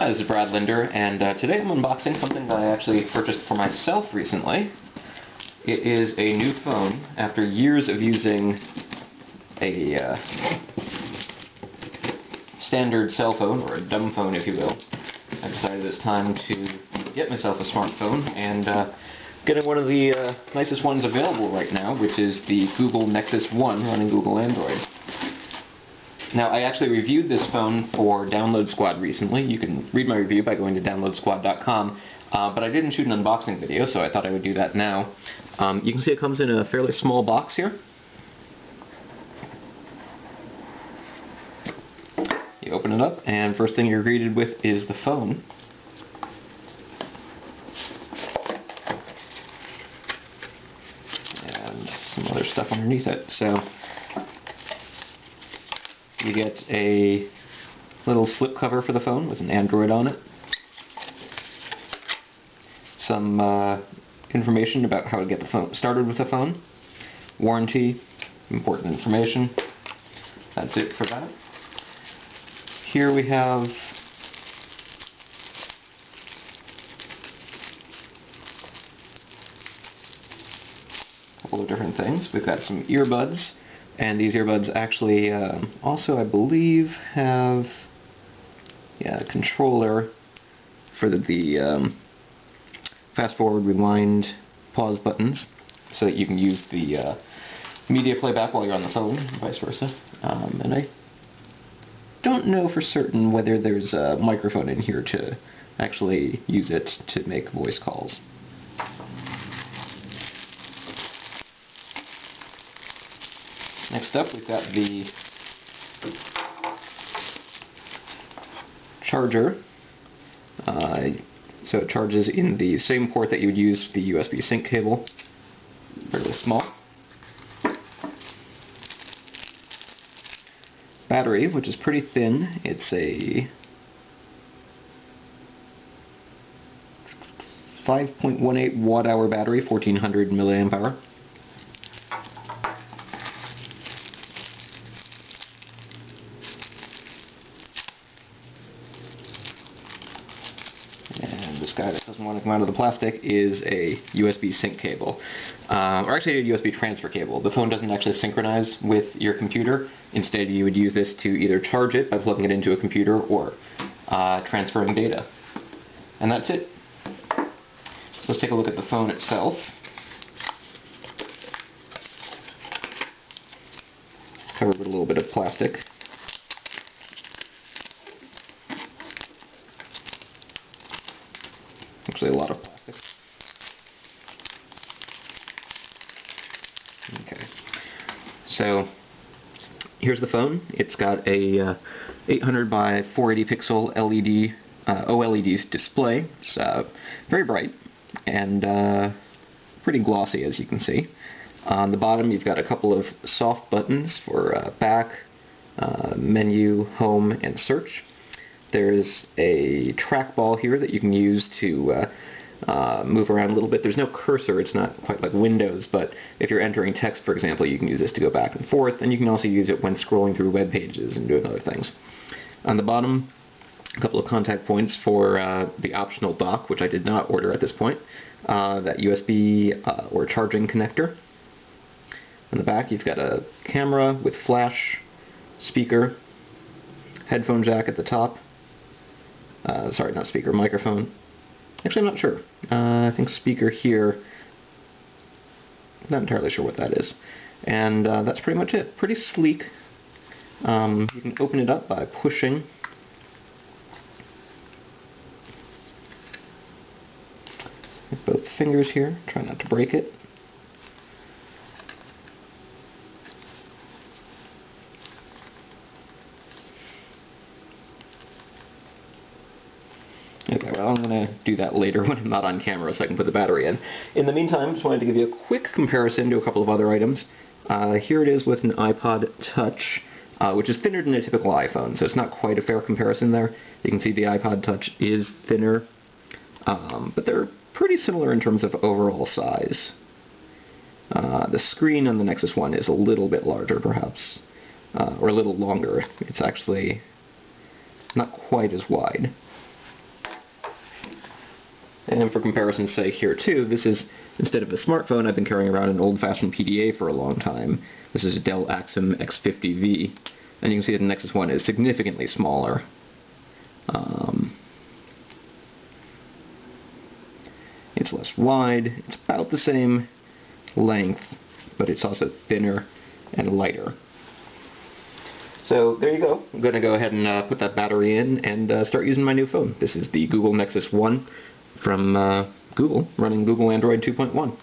Hi, this is Brad Linder, and today I'm unboxing something that I actually purchased for myself recently. It is a new phone. After years of using a standard cell phone, or a dumb phone if you will, I decided it's time to get myself a smartphone, and getting one of the nicest ones available right now, which is the Google Nexus One running Google Android. Now, I actually reviewed this phone for Download Squad recently. You can read my review by going to downloadsquad.com, but I didn't shoot an unboxing video, so I thought I would do that now. You can see it comes in a fairly small box here. You open it up, and first thing you're greeted with is the phone. And some other stuff underneath it. So you get a little slip cover for the phone with an Android on it. Some information about how to get the phone started with the phone. Warranty, important information. That's it for that. Here we have a couple of different things. We've got some earbuds. And these earbuds actually also, I believe, have a controller for the fast forward, rewind, pause buttons, so that you can use the media playback while you're on the phone, and vice versa. And I don't know for certain whether there's a microphone in here to actually use it to make voice calls. Next up, we've got the charger. So it charges in the same port that you would use for the USB sync cable. Fairly small. Battery, which is pretty thin. It's a 5.18 watt-hour battery, 1400 milliamp hour. This guy that doesn't want to come out of the plastic is a USB sync cable, or actually a USB transfer cable. The phone doesn't actually synchronize with your computer. Instead, you would use this to either charge it by plugging it into a computer or transferring data. And that's it. So let's take a look at the phone itself. Covered with a little bit of plastic. Actually, a lot of plastic. Okay, so here's the phone. It's got a 800 by 480 pixel LED OLED display. It's very bright and pretty glossy, as you can see. On the bottom, you've got a couple of soft buttons for back, menu, home, and search. There's a trackball here that you can use to move around a little bit. There's no cursor, it's not quite like Windows, but if you're entering text, for example, you can use this to go back and forth, and you can also use it when scrolling through web pages and doing other things. On the bottom, a couple of contact points for the optional dock, which I did not order at this point, that USB or charging connector. On the back, you've got a camera with flash, speaker, headphone jack at the top. Sorry, not speaker, microphone. Actually, I'm not sure. I think speaker here. Not entirely sure what that is. And that's pretty much it. Pretty sleek. You can open it up by pushing. With both fingers here. Try not to break it. Okay, well, I'm going to do that later when I'm not on camera so I can put the battery in. In the meantime, just wanted to give you a quick comparison to a couple of other items. Here it is with an iPod Touch, which is thinner than a typical iPhone, so it's not quite a fair comparison there. You can see the iPod Touch is thinner, but they're pretty similar in terms of overall size. The screen on the Nexus One is a little bit larger, perhaps, or a little longer. It's actually not quite as wide. And for comparison's sake here too, this is, instead of a smartphone, I've been carrying around an old-fashioned PDA for a long time. This is a Dell Axim X50V, and you can see that the Nexus One is significantly smaller. It's less wide, it's about the same length, but it's also thinner and lighter. So there you go. I'm going to go ahead and put that battery in and start using my new phone. This is the Google Nexus One from Google, running Google Android 2.1.